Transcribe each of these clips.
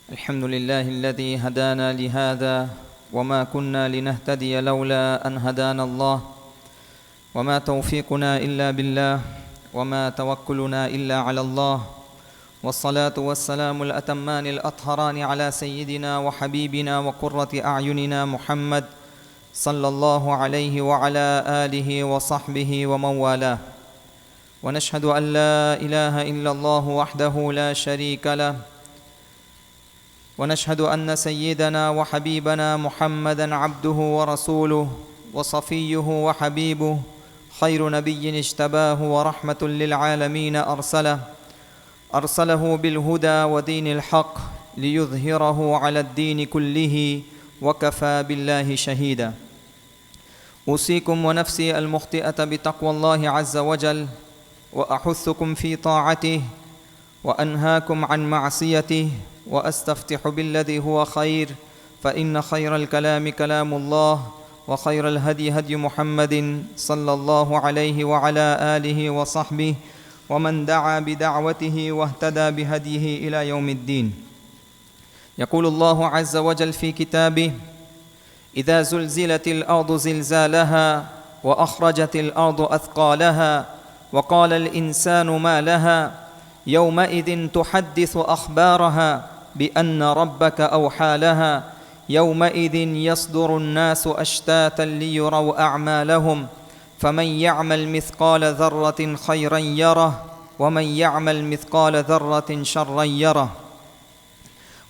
الحمد لله الذي هدانا لهذا وما كنا لنهتدي لولا أن هدانا الله وما توفيقنا إلا بالله وما توكلنا إلا على الله والصلاة والسلام الأتمان الأطهران على سيدنا وحبيبنا وقرة أعيننا محمد صلى الله عليه وعلى آله وصحبه ومن والاه ونشهد أن لا إله إلا الله وحده لا شريك له ونشهد أن سيدنا وحبيبنا محمدًا عبده ورسوله وصفيه وحبيبه خير نبي اجتباه ورحمة للعالمين أرسله بالهدى ودين الحق ليظهره على الدين كله وكفى بالله شهيدا. أوصيكم ونفسي المخطئة بتقوى الله عز وجل وأحثكم في طاعته وأنهاكم عن معصيته وأستفتح بالذي هو خير فإن خير الكلام كلام الله وخير الهدي هدي محمد صلى الله عليه وعلى آله وصحبه ومن دعا بدعوته واهتدى بهديه إلى يوم الدين. يقول الله عز وجل في كتابه: إذا زلزلت الأرض زلزالها وأخرجت الأرض أثقالها وقال الإنسان ما لها يومئذ تحدث أخبارها بأن ربك أوحى لها يومئذ يصدر الناس أشتاتا ليروا أعمالهم فمن يعمل مثقال ذرة خيرا يره ومن يعمل مثقال ذرة شرا يره.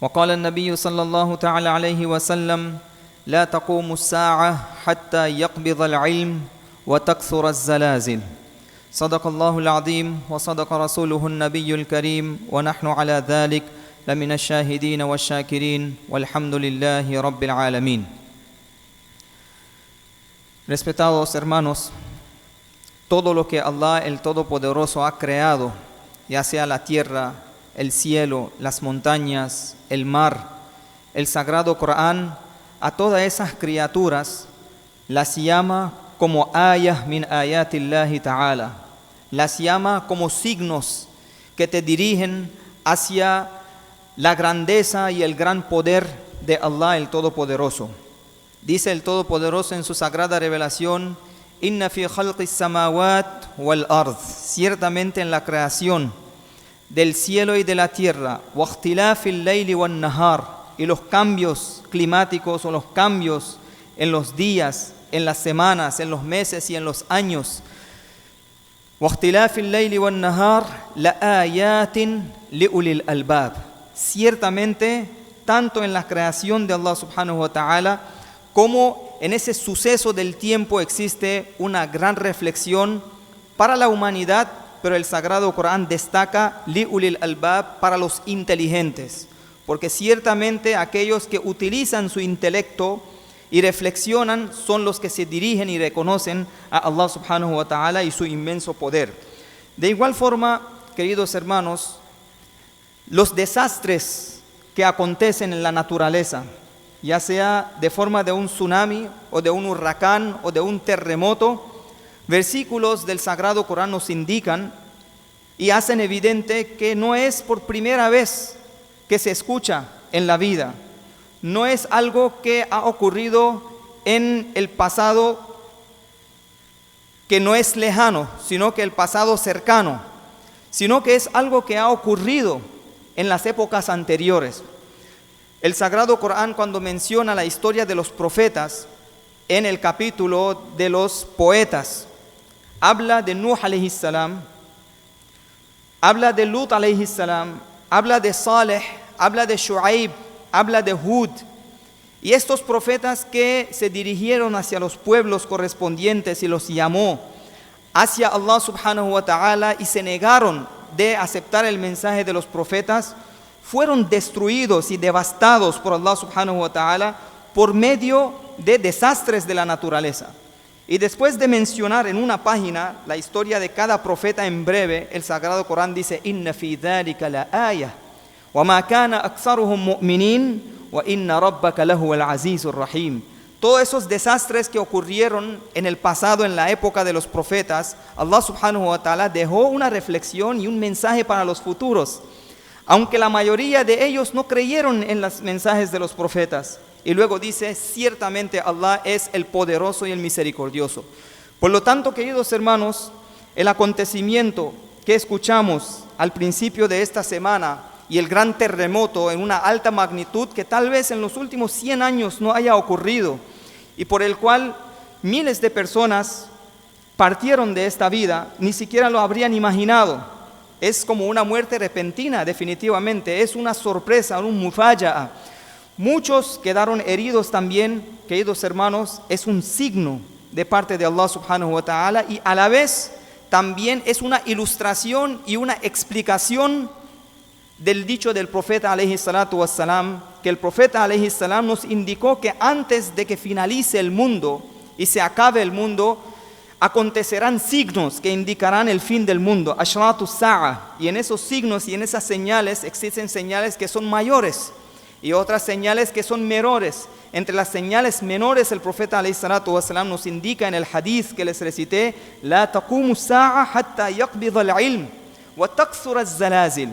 وقال النبي صلى الله تعالى عليه وسلم: لا تقوم الساعة حتى يقبض العلم وتكثر الزلازل. صدق الله العظيم وصدق رسوله النبي الكريم ونحن على ذلك لمن الشاهدين والشاكرين والحمد لله رب العالمين. Respetados hermanos, todo lo que Allah el Todopoderoso ha creado, ya sea la tierra, el cielo, las montañas, el mar, el sagrado Corán, a todas esas criaturas las llama como ayah min ayatillahi ta'ala, las llama como signos que te dirigen hacia la grandeza y el gran poder de Allah el Todopoderoso. Dice el Todopoderoso en su sagrada revelación: Inna fi khalqis samawat wal ard, ciertamente en la creación del cielo y de la tierra, wa ikhtilafil layli wan nahar, y los cambios climáticos o los cambios en los días, en las semanas, en los meses y en los años. وَاخْتِلَافِ اللَّيْلِ وَالنَّهَارِ لَآيَاتٍ لِأُولِي الْأَلْبَابِ. Ciertamente, tanto en la creación de Allah subhanahu wa ta'ala como en ese suceso del tiempo existe una gran reflexión para la humanidad, pero el Sagrado Corán destaca لِأُولِي الْأَلْبَابِ, para los inteligentes, porque ciertamente aquellos que utilizan su intelecto y reflexionan son los que se dirigen y reconocen a Allah subhanahu wa ta'ala y su inmenso poder. De igual forma, queridos hermanos, los desastres que acontecen en la naturaleza, ya sea de forma de un tsunami o de un huracán o de un terremoto, versículos del Sagrado Corán nos indican y hacen evidente que no es por primera vez que se escucha en la vida. No es algo que ha ocurrido en el pasado que no es lejano, sino que el pasado cercano, sino que es algo que ha ocurrido en las épocas anteriores. El Sagrado Corán, cuando menciona la historia de los profetas, en el capítulo de los poetas, habla de Nuh alayhi salam, habla de Lut alayhi salam, habla de Saleh, habla de Shu'aib, habla de Hud, y estos profetas que se dirigieron hacia los pueblos correspondientes y los llamó hacia Allah subhanahu wa ta'ala y se negaron de aceptar el mensaje de los profetas, fueron destruidos y devastados por Allah subhanahu wa ta'ala por medio de desastres de la naturaleza. Y después de mencionar en una página la historia de cada profeta en breve, el Sagrado Corán dice: Inna fi dhalika la ayah وَمَا كَانَ أَكْثَرُهُمْ مُؤْمِنِينَ وَإِنَّ رَبَّكَ لَهُوَ الْعَزِيزُ الرَّحِيمُ. Todos esos desastres que ocurrieron en el pasado, en la época de los profetas, Allah subhanahu wa ta'ala dejó una reflexión y un mensaje para los futuros. aunque la mayoría de ellos no creyeron en los mensajes de los profetas. Y luego dice, ciertamente Allah es el poderoso y el misericordioso. Por lo tanto, queridos hermanos, el acontecimiento que escuchamos al principio de esta semana y el gran terremoto en una alta magnitud que tal vez en los últimos 100 años no haya ocurrido y por el cual miles de personas partieron de esta vida, ni siquiera lo habrían imaginado. Es como una muerte repentina, definitivamente. Es una sorpresa, un mufaya'a. Muchos quedaron heridos también, queridos hermanos. Es un signo de parte de Allah subhanahu wa ta'ala y a la vez también es una ilustración y una explicación del dicho del profeta alayhi salatu wassalam, que el profeta alayhi salam nos indicó que antes de que finalice el mundo y se acabe el mundo, acontecerán signos que indicarán el fin del mundo, ashratu sa'a, y en esos signos y en esas señales existen señales que son mayores y otras señales que son menores. Entre las señales menores, el profeta alayhi salatu wasalam nos indica en el hadith que les recité, la taqumu sa'a hatta yaqbida al-ilm wa takthura az-zalazil.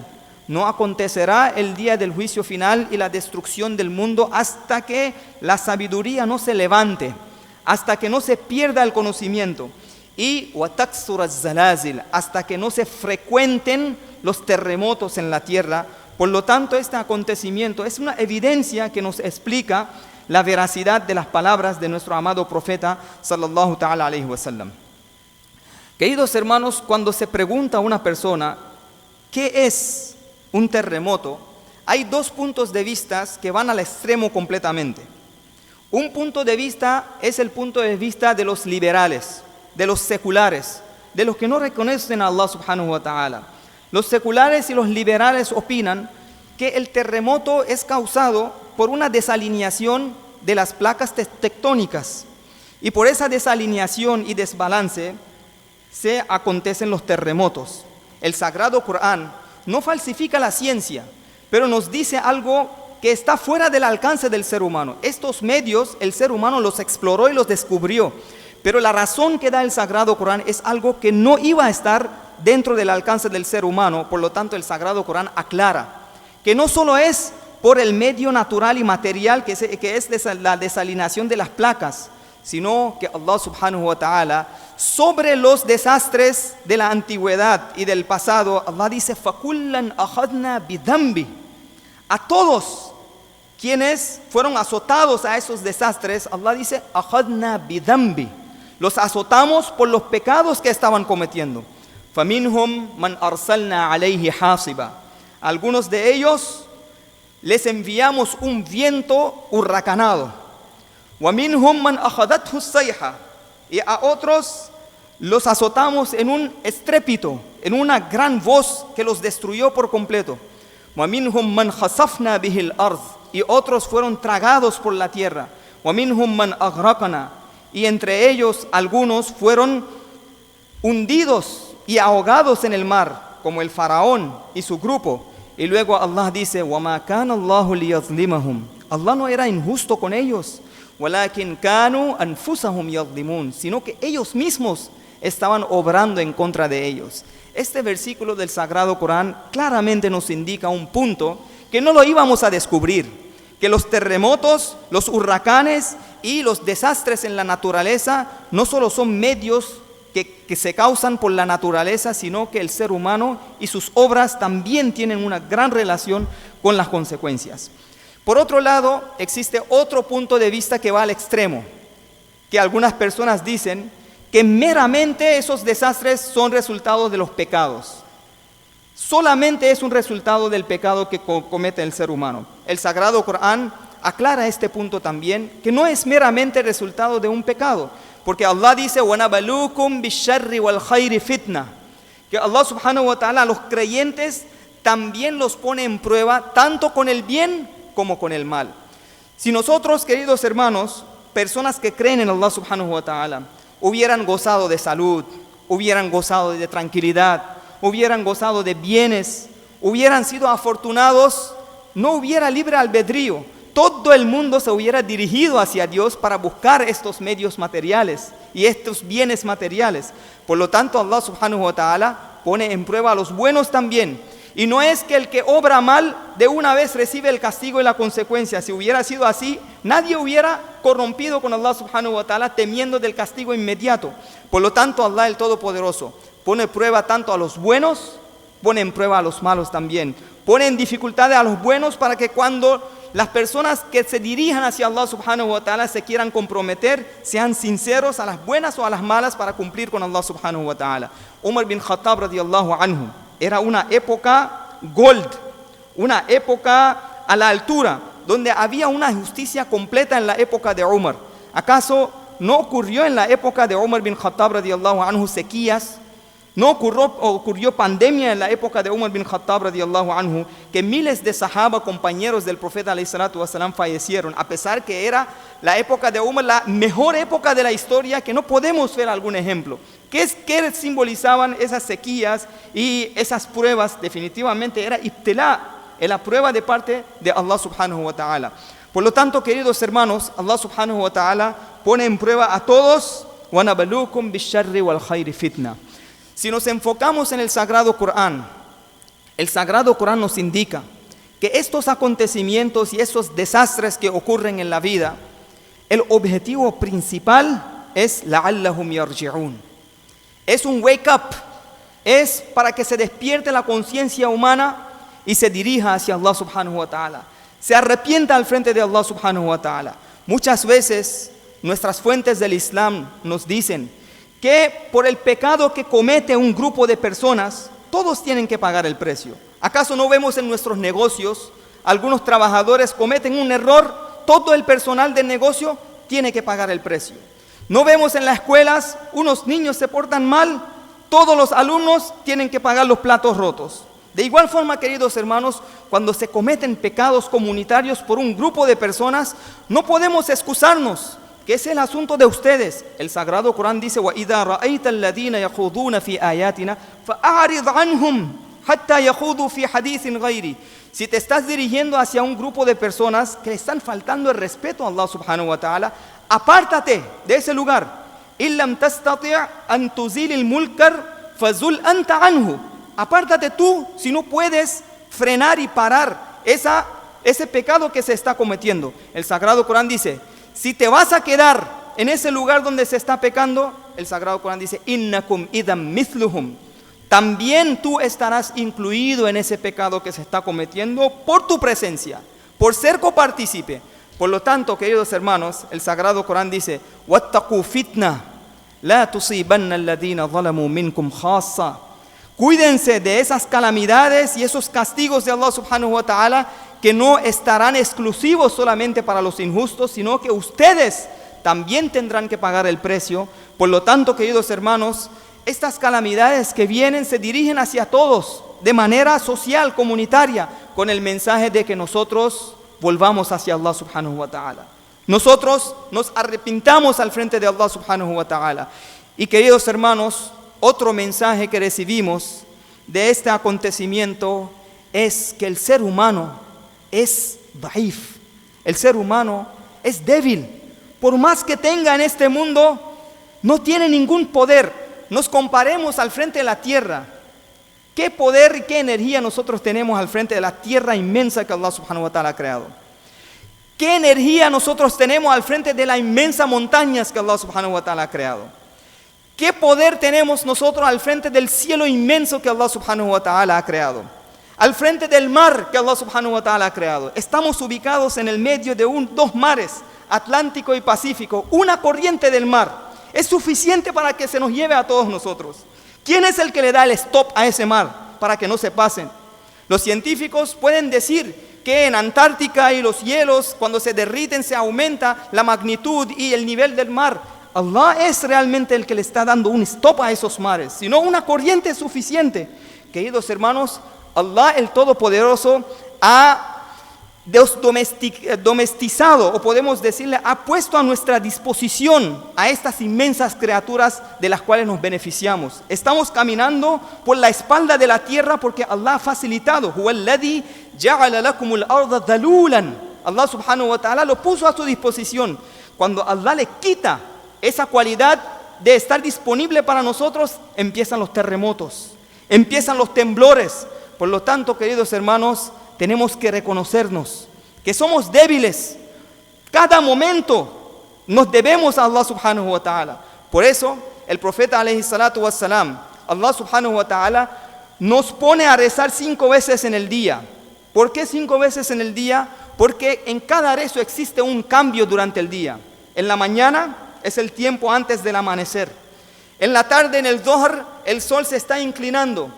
No acontecerá el día del juicio final y la destrucción del mundo hasta que la sabiduría no se levante, hasta que no se pierda el conocimiento, y hasta que no se frecuenten los terremotos en la tierra. Por lo tanto, este acontecimiento es una evidencia que nos explica la veracidad de las palabras de nuestro amado profeta sallallahu ta'ala alayhi wa sallam. Queridos hermanos, cuando se pregunta a una persona ¿qué es un terremoto?, hay dos puntos de vista que van al extremo completamente. Un punto de vista es el punto de vista de los liberales, de los seculares, de los que no reconocen a Allah subhanahu wa ta'ala. Los seculares y los liberales opinan que el terremoto es causado por una desalineación de las placas tectónicas y por esa desalineación y desbalance se acontecen los terremotos. El Sagrado Corán no falsifica la ciencia, pero nos dice algo que está fuera del alcance del ser humano. Estos medios el ser humano los exploró y los descubrió, pero la razón que da el Sagrado Corán es algo que no iba a estar dentro del alcance del ser humano. Por lo tanto, el Sagrado Corán aclara que no solo es por el medio natural y material que es la desalineación de las placas, sino que Allah subhanahu wa ta'ala, sobre los desastres de la antigüedad y del pasado, Allah dice فَكُلًّا أَخَذْنَا بِذَنْبِهِ. A todos quienes fueron azotados a esos desastres, Allah dice أَخَذْنَا بِذَنْبِهِ. Los azotamos por los pecados que estaban cometiendo. فَمِنْهُمْ مَنْ أَرْسَلْنَا عَلَيْهِ حَاصِبًا. Algunos de ellos les enviamos un viento huracanado. وَمِنْهُمْ مَنْ أَخَذَتْهُ الصَّيْحَةُ. Y a otros los azotamos en un estrépito, en una gran voz que los destruyó por completo. وَمِنْهُمْ مَنْ خَسَفْنَا بِهِ الْأَرْضِ. Y otros fueron tragados por la tierra. وَمِنْهُمْ مَنْ أَغْرَقْنَا. Y entre ellos algunos fueron hundidos y ahogados en el mar, como el faraón y su grupo. Y luego Allah dice, وَمَا كَانَ اللَّهُ لِيَظْلِمَهُمْ. Allah no era injusto con ellos. وَلَكِنْ كَانُوا أَنفُسَهُمْ يَظْلِمُونَ. Sino que ellos mismos estaban obrando en contra de ellos. Este versículo del Sagrado Corán claramente nos indica un punto que no lo íbamos a descubrir, que los terremotos, los huracanes y los desastres en la naturaleza no solo son medios que se causan por la naturaleza, sino que el ser humano y sus obras también tienen una gran relación con las consecuencias. Por otro lado, existe otro punto de vista que va al extremo, que algunas personas dicen que meramente esos desastres son resultados de los pecados. Solamente es un resultado del pecado que comete el ser humano. El Sagrado Corán aclara este punto también, que no es meramente resultado de un pecado, porque Allah dice وَنَبَلُوكُمْ بِالشَّرِّ وَالْخَيْرِ فِتْنَةً, que Allah subhanahu wa ta'ala a los creyentes también los pone en prueba tanto con el bien como con el mal. Si nosotros, queridos hermanos, personas que creen en Allah subhanahu wa ta'ala, hubieran gozado de salud, hubieran gozado de tranquilidad, hubieran gozado de bienes, hubieran sido afortunados, no hubiera libre albedrío. Todo el mundo se hubiera dirigido hacia Dios para buscar estos medios materiales y estos bienes materiales. Por lo tanto, Allah subhanahu wa ta'ala pone en prueba a los buenos también. Y no es que el que obra mal de una vez recibe el castigo y la consecuencia. Si hubiera sido así, nadie hubiera corrompido con Allah subhanahu wa ta'ala temiendo del castigo inmediato. Por lo tanto, Allah el Todopoderoso pone en prueba tanto a los buenos, pone en prueba a los malos también. Pone en dificultades a los buenos para que cuando las personas que se dirijan hacia Allah subhanahu wa ta'ala se quieran comprometer, sean sinceros a las buenas o a las malas para cumplir con Allah subhanahu wa ta'ala. Umar bin Khattab radiyallahu anhu, era una época gold, una época a la altura, donde había una justicia completa en la época de Umar. ¿Acaso no ocurrió en la época de Umar bin Khattab radiyallahu anhu sequías? ¿No ocurrió pandemia en la época de Umar bin Khattab radiyallahu anhu, que miles de sahaba, compañeros del profeta alayhi salatu wasalam, fallecieron, a pesar que era la época de Umar la mejor época de la historia, que no podemos ver algún ejemplo? ¿Qué simbolizaban esas sequías y esas pruebas? Definitivamente era ibtilá, la prueba de parte de Allah subhanahu wa ta'ala. Por lo tanto, queridos hermanos, Allah subhanahu wa ta'ala pone en prueba a todos. وَنَبَلُوكُمْ بِالشَّرِّ وَالْخَيْرِ فِتْنَةً. Si nos enfocamos en el Sagrado Corán, el Sagrado Corán nos indica que estos acontecimientos y estos desastres que ocurren en la vida, el objetivo principal es لَعَلَّهُمْ يَرْجِعُونَ. Es un wake up, es para que se despierte la conciencia humana y se dirija hacia Allah subhanahu wa ta'ala, se arrepienta al frente de Allah subhanahu wa ta'ala. Muchas veces nuestras fuentes del Islam nos dicen que por el pecado que comete un grupo de personas, todos tienen que pagar el precio. ¿Acaso no vemos en nuestros negocios, algunos trabajadores cometen un error, todo el personal del negocio tiene que pagar el precio? ¿No vemos en las escuelas, unos niños se portan mal, todos los alumnos tienen que pagar los platos rotos? De igual forma, queridos hermanos, cuando se cometen pecados comunitarios por un grupo de personas, no podemos excusarnos, que es el asunto de ustedes. El Sagrado Corán dice: وَإِذَا رَأَيْتَ الَّذِينَ يَخُوضُونَ فِي آيَاتِنَا فَأَعْرِضْ عَنْهُمْ حَتَّى يَخُوضُوا فِي حَدِيثٍ غَيْرِهِ. Si te estás dirigiendo hacia un grupo de personas que están faltando el respeto a Allah subhanahu wa ta'ala, apártate de ese lugar. إِن لَمْ تَسْتَطِعْ أَن تُزِيلِ الْمُنكَرَ فَزُلْ أَنْتَ عَنْهُ. Apártate tú si no puedes frenar y parar ese pecado que se está cometiendo. El Sagrado Corán dice: si te vas a quedar en ese lugar donde se está pecando, el Sagrado Corán dice: innakum idam mithluhum. También tú estarás incluido en ese pecado que se está cometiendo por tu presencia, por ser copartícipe. Por lo tanto, queridos hermanos, el Sagrado Corán dice: wattaqu fitna la tusibanna alladhina zalamu minkum khassa. Cuídense de esas calamidades y esos castigos de Allah subhanahu wa ta'ala, que no estarán exclusivos solamente para los injustos, sino que ustedes también tendrán que pagar el precio. Por lo tanto, queridos hermanos, estas calamidades que vienen se dirigen hacia todos de manera social, comunitaria, con el mensaje de que nosotros volvamos hacia Allah subhanahu wa ta'ala. Nosotros nos arrepintamos al frente de Allah subhanahu wa ta'ala. Y queridos hermanos, otro mensaje que recibimos de este acontecimiento es que el ser humano es daif, el ser humano es débil. Por más que tenga en este mundo, no tiene ningún poder. Nos comparemos al frente de la tierra. ¿Qué poder y qué energía nosotros tenemos al frente de la tierra inmensa que Allah subhanahu wa ta'ala ha creado? ¿Qué energía nosotros tenemos al frente de las inmensas montañas que Allah subhanahu wa ta'ala ha creado? ¿Qué poder tenemos nosotros al frente del cielo inmenso que Allah subhanahu wa ta'ala ha creado? Al frente del mar que Allah subhanahu wa ta'ala ha creado. Estamos ubicados en el medio de dos mares, Atlántico y Pacífico. Una corriente del mar es suficiente para que se nos lleve a todos nosotros. ¿Quién es el que le da el stop a ese mar para que no se pasen? Los científicos pueden decir que en Antártica y los hielos, cuando se derriten, se aumenta la magnitud y el nivel del mar. Allah es realmente el que le está dando un stop a esos mares, sino una corriente es suficiente. Queridos hermanos, Allah el Todopoderoso ha domesticado, o podemos decirle, ha puesto a nuestra disposición a estas inmensas criaturas de las cuales nos beneficiamos. Estamos caminando por la espalda de la tierra porque Allah ha facilitado. Huwa alladhi ja'ala lakumul arda dhalulan. Allah subhanahu wa ta'ala lo puso a su disposición. Cuando Allah le quita esa cualidad de estar disponible para nosotros, empiezan los terremotos, empiezan los temblores. Por lo tanto, queridos hermanos, tenemos que reconocernos que somos débiles. Cada momento nos debemos a Allah subhanahu wa ta'ala. Por eso, el profeta alayhi salatu wassalam, Allah subhanahu wa ta'ala, nos pone a rezar 5 veces en el día. ¿Por qué 5 veces en el día? Porque en cada rezo existe un cambio durante el día. En la mañana es el tiempo antes del amanecer. En la tarde, en el Dhuhr, el sol se está inclinando.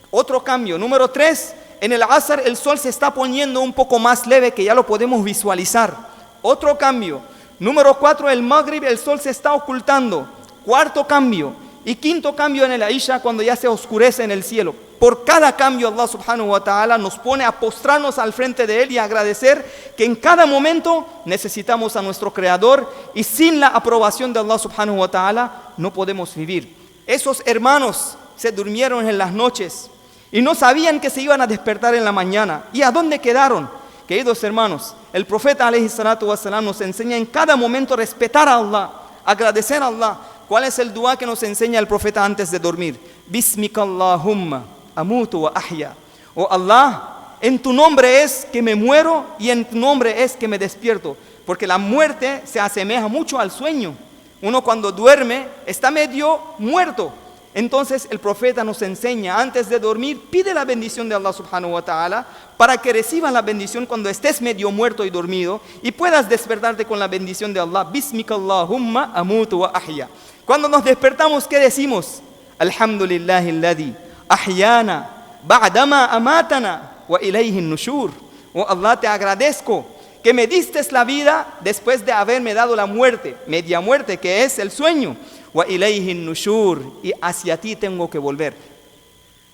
Otro cambio. Número 3, en el Asr el sol se está poniendo un poco más leve, que ya lo podemos visualizar. Otro cambio. Número 4, el Maghrib, el sol se está ocultando. Cuarto cambio. Y quinto cambio en el Isha, cuando ya se oscurece en el cielo. Por cada cambio Allah subhanahu wa ta'ala nos pone a postrarnos al frente de Él y a agradecer que en cada momento necesitamos a nuestro Creador, y sin la aprobación de Allah subhanahu wa ta'ala no podemos vivir. Esos hermanos se durmieron en las noches y no sabían que se iban a despertar en la mañana. ¿Y a dónde quedaron? Queridos hermanos, el profeta alayhi salatu wassalam nos enseña en cada momento respetar a Allah, agradecer a Allah. ¿Cuál es el dua que nos enseña el profeta antes de dormir? Bismika Allahumma amutu wa ahya. Oh Allah, en tu nombre es que me muero y en tu nombre es que me despierto. Porque la muerte se asemeja mucho al sueño. Uno cuando duerme está medio muerto. Entonces el profeta nos enseña, antes de dormir, pide la bendición de Allah subhanahu wa ta'ala para que reciban la bendición cuando estés medio muerto y dormido y puedas despertarte con la bendición de Allah. Bismika Allahumma amutu wa ahya. Cuando nos despertamos, ¿qué decimos? Alhamdulillahi alladhi ahyana ba'dama amatana wa ilayhi nushur. Oh Allah, te agradezco que me diste la vida después de haberme dado la muerte, media muerte, que es el sueño. Wa ilayhi nushur, y hacia ti tengo que volver.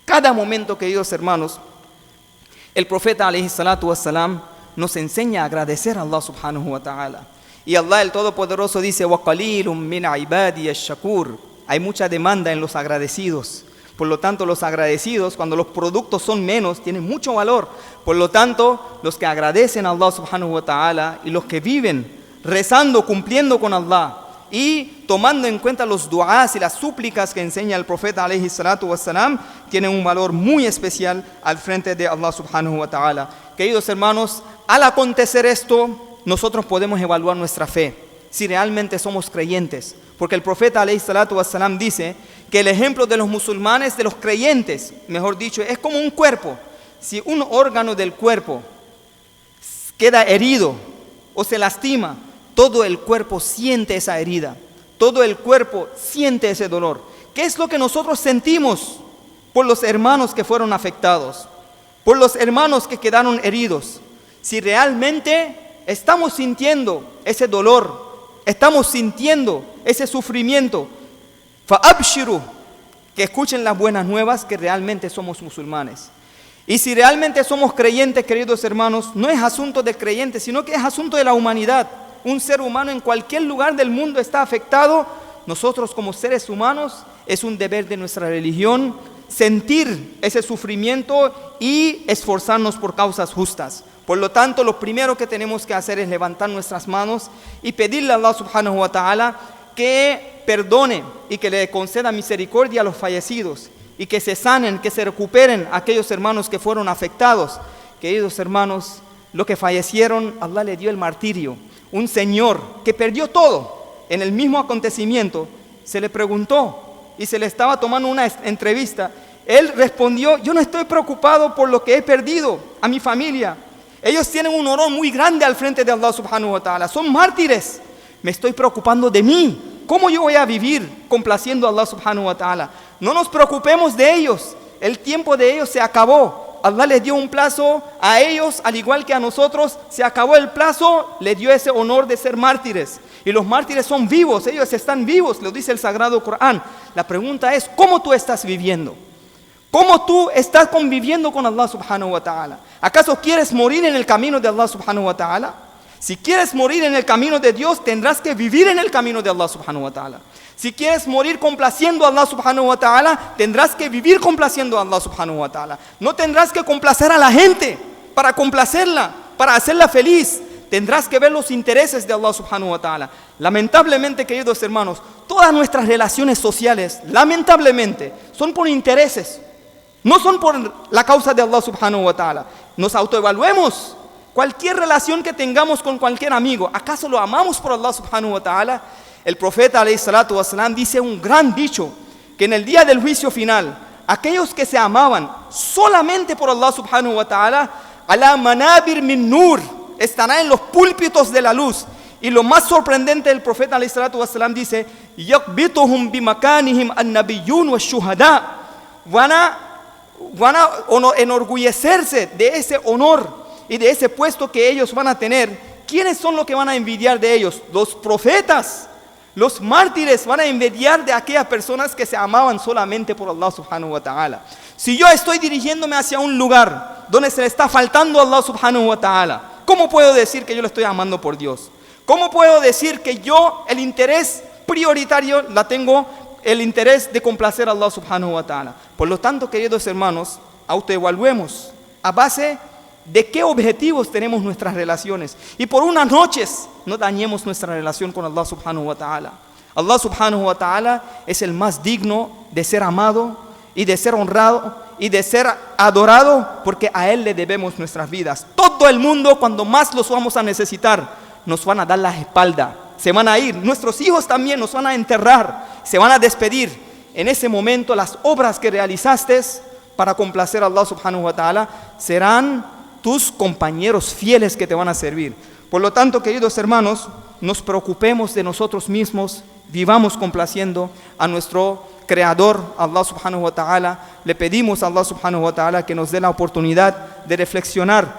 Cada momento, queridos hermanos, el profeta alayhi salatu wassalam nos enseña a agradecer a Allah subhanahu wa ta'ala. Y Allah el Todopoderoso dice: wa qalilun min ibadi ash-shakur. Hay mucha demanda en los agradecidos. Por lo tanto, los agradecidos, cuando los productos son menos, tienen mucho valor. Por lo tanto, los que agradecen a Allah subhanahu wa ta'ala y los que viven rezando, cumpliendo con Allah y tomando en cuenta los du'as y las súplicas que enseña el profeta alayhi salatu wassalam, tienen un valor muy especial al frente de Allah subhanahu wa ta'ala. Queridos hermanos, al acontecer esto, nosotros podemos evaluar nuestra fe, si realmente somos creyentes. Porque el profeta alayhi salatu wassalam dice que el ejemplo de los musulmanes, de los creyentes, mejor dicho, es como un cuerpo. Si un órgano del cuerpo queda herido o se lastima, todo el cuerpo siente esa herida, todo el cuerpo siente ese dolor. ¿Qué es lo que nosotros sentimos por los hermanos que fueron afectados, por los hermanos que quedaron heridos? Si realmente estamos sintiendo ese dolor, estamos sintiendo ese sufrimiento, fa'abshiru, que escuchen las buenas nuevas, que realmente somos musulmanes. Y si realmente somos creyentes, queridos hermanos, no es asunto de creyentes, sino que es asunto de la humanidad. Un ser humano en cualquier lugar del mundo está afectado. Nosotros como seres humanos, es un deber de nuestra religión sentir ese sufrimiento y esforzarnos por causas justas. Por lo tanto, lo primero que tenemos que hacer es levantar nuestras manos y pedirle a Allah subhanahu wa ta'ala que perdone y que le conceda misericordia a los fallecidos y que se sanen, que se recuperen aquellos hermanos que fueron afectados. Queridos hermanos, los que fallecieron, Allah le dio el martirio. Un señor que perdió todo en el mismo acontecimiento, se le preguntó y se le estaba tomando una entrevista. Él respondió: yo no estoy preocupado por lo que he perdido a mi familia. Ellos tienen un honor muy grande al frente de Allah subhanahu wa ta'ala. Son mártires. Me estoy preocupando de mí. ¿Cómo yo voy a vivir complaciendo a Allah subhanahu wa ta'ala? No nos preocupemos de ellos. El tiempo de ellos se acabó. Allah les dio un plazo a ellos, al igual que a nosotros. Se acabó el plazo, les dio ese honor de ser mártires. Y los mártires son vivos, ellos están vivos, lo dice el Sagrado Corán. La pregunta es: ¿cómo tú estás viviendo? ¿Cómo tú estás conviviendo con Allah subhanahu wa ta'ala? ¿Acaso quieres morir en el camino de Allah subhanahu wa ta'ala? Si quieres morir en el camino de Dios, tendrás que vivir en el camino de Allah subhanahu wa ta'ala. Si quieres morir complaciendo a Allah subhanahu wa ta'ala, tendrás que vivir complaciendo a Allah subhanahu wa ta'ala. No tendrás que complacer a la gente para complacerla, para hacerla feliz. Tendrás que ver los intereses de Allah subhanahu wa ta'ala. Lamentablemente, queridos hermanos, todas nuestras relaciones sociales, lamentablemente, son por intereses. No son por la causa de Allah subhanahu wa ta'ala. Nos autoevaluemos. Cualquier relación que tengamos con cualquier amigo, ¿acaso lo amamos por Allah subhanahu wa ta'ala? El profeta alayhi salatu wasalam dice un gran dicho, que en el día del juicio final, aquellos que se amaban solamente por Allah subhanahu wa ta'ala, ala manabir min nur, estarán en los púlpitos de la luz. Y lo más sorprendente del profeta alayhi salatu wasalam dice, yakbituhum bimakanihim an-nabiyyun wa shuhada. Van a enorgullecerse de ese honor y de ese puesto que ellos van a tener. ¿Quiénes son los que van a envidiar de ellos? Los profetas, los mártires van a envidiar de aquellas personas que se amaban solamente por Allah subhanahu wa ta'ala. Si yo estoy dirigiéndome hacia un lugar donde se le está faltando a Allah subhanahu wa ta'ala, ¿cómo puedo decir que yo lo estoy amando por Dios? ¿Cómo puedo decir que yo el interés prioritario la tengo, el interés de complacer a Allah subhanahu wa ta'ala? Por lo tanto, queridos hermanos, autoevaluemos a base de qué objetivos tenemos nuestras relaciones. Y por unas noches no dañemos nuestra relación con Allah subhanahu wa ta'ala. Allah subhanahu wa ta'ala es el más digno de ser amado y de ser honrado y de ser adorado, porque a Él le debemos nuestras vidas. Todo el mundo, cuando más los vamos a necesitar, nos van a dar la espalda, se van a ir. Nuestros hijos también nos van a enterrar, se van a despedir. En ese momento las obras que realizaste para complacer a Allah subhanahu wa ta'ala serán tus compañeros fieles que te van a servir. Por lo tanto, queridos hermanos, nos preocupemos de nosotros mismos, vivamos complaciendo a nuestro Creador, Allah subhanahu wa ta'ala. Le pedimos a Allah subhanahu wa ta'ala que nos dé la oportunidad de reflexionar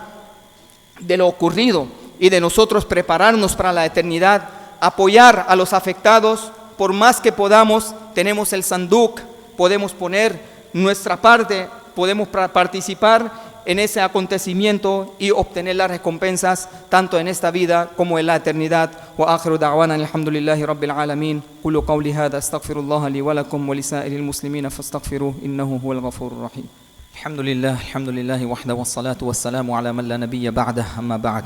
de lo ocurrido y de nosotros prepararnos para la eternidad, apoyar a los afectados, por más que podamos. Tenemos el sanduk, podemos poner nuestra parte, podemos participar en ese acontecimiento y obtener las recompensas tanto en esta vida como en la eternidad. Wa akhiru da'wana alhamdulillahi rabbil alamin. Qulu qawli hadha astaghfirullah li wa lakum wa lisa'iril muslimina fastaghfiruhu innahu huwal ghafurur rahim. Alhamdulillahi wahda wassalatu wassalamu ala man la nabiyya ba'dah, amma ba'd.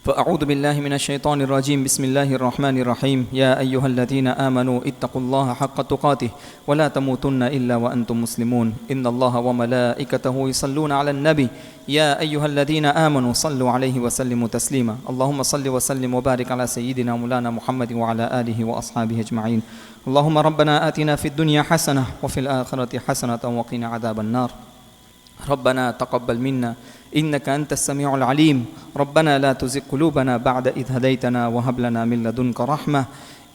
فأعوذ بالله من الشيطان الرجيم. بسم الله الرحمن الرحيم. يا أيها الذين آمنوا اتقوا الله حق تقاته ولا تموتن إلا وأنتم مسلمون. إن الله وملائكته يصلون على النبي يا أيها الذين آمنوا صلوا عليه وسلموا تسليما. اللهم صل وسلم وبارك على سيدنا مولانا محمد وعلى آله وأصحابه أجمعين. اللهم ربنا آتنا في الدنيا حسنة وفي الآخرة حسنة وقنا عذاب النار. ربنا تقبل منا إنك أنت السميع العليم. ربنا لا تزغ قلوبنا بعد إذ هديتنا وهب لنا من لدنك رحمة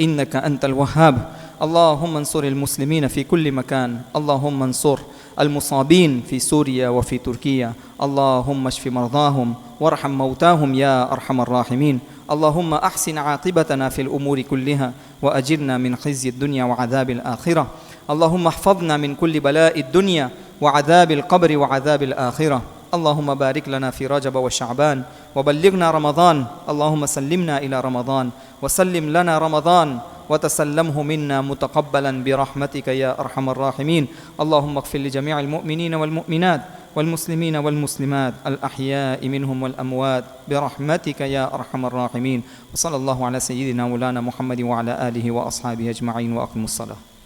إنك أنت الوهاب. اللهم انصر المسلمين في كل مكان. اللهم انصر المصابين في سوريا وفي تركيا. اللهم اشف مرضاهم وارحم موتاهم يا أرحم الراحمين. اللهم أحسن عاقبتنا في الأمور كلها وأجرنا من خزي الدنيا وعذاب الآخرة. اللهم احفظنا من كل بلاء الدنيا وعذاب القبر وعذاب الآخرة. اللهم بارك لنا في رجب وشعبان وبلغنا رمضان. اللهم سلمنا إلى رمضان وسلم لنا رمضان وتسلمه منا متقبلا برحمتك يا أرحم الراحمين. اللهم اغفر لجميع المؤمنين والمؤمنات والمسلمين والمسلمات الأحياء منهم والأموات برحمتك يا أرحم الراحمين. وصلى الله على سيدنا مولانا محمد وعلى آله وأصحابه أجمعين وأقم الصلاة.